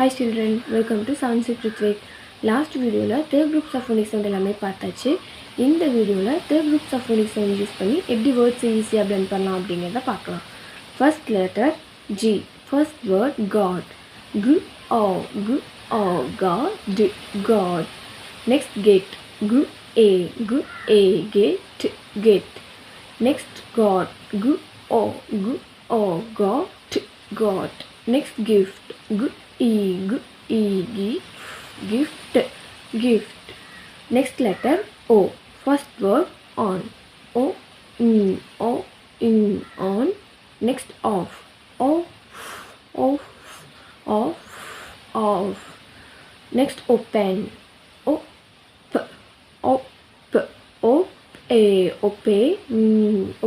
Hi children, welcome to Sound Secret Week. Last video la third groups of phonics sound எல்லாமே பார்த்தாச்சு. இந்த வீடியோல third groups of phonics sound use பண்ணி எப்படி words ஈஸியா blend பண்ணலாம் அப்படிங்கறத பார்க்கலாம். First letter G. First word God. G O G O God God. Next gate. G A gate gate. Next God. G O God God. Next gift. G E gift gift. Next letter O. First word on. O in on. Next off. Off. Next open.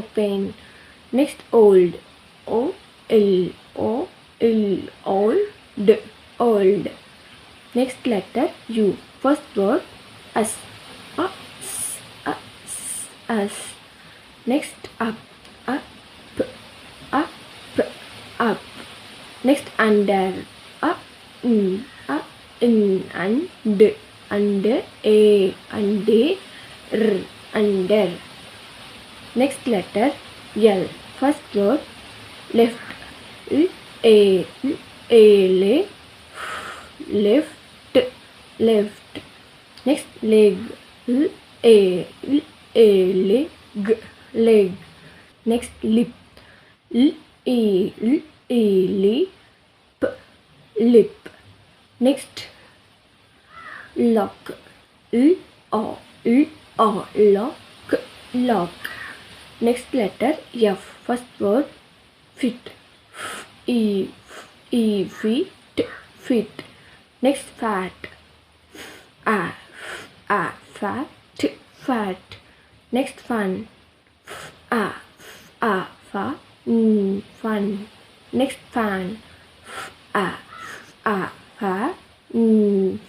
Open. Next old. Old. Next letter U. First word us. Next up. Next under. Under. Next letter L. First word left. Left. Next leg. Leg. Next lip. Lip. Next lock. Lock. Next letter F. First word fit. Fit. Next fat. Fat. Next fun. Fun. Next fan.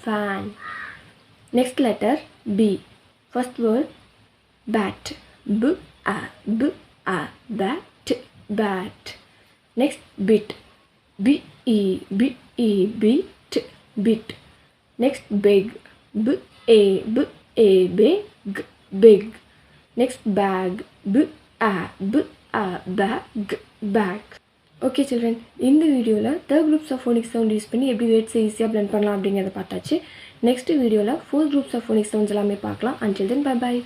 Fan. Next letter B. First word bat. Bat. Next bit. Bit. Next big. Big. Next bag. Bag. Okay children, இந்த வீடியோல third groups of phonics sound use பண்ணி எப்படி words ஈஸியா blend பண்ணலாம் அப்படிங்கறத பார்த்தாச்சு. Next வீடியோல fourth groups of phonics sounds எல்லாமே பார்க்கலாம். Until then, bye bye.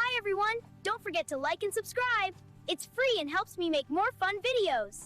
Hi everyone, don't forget to like and subscribe. It's free and helps me make more fun videos.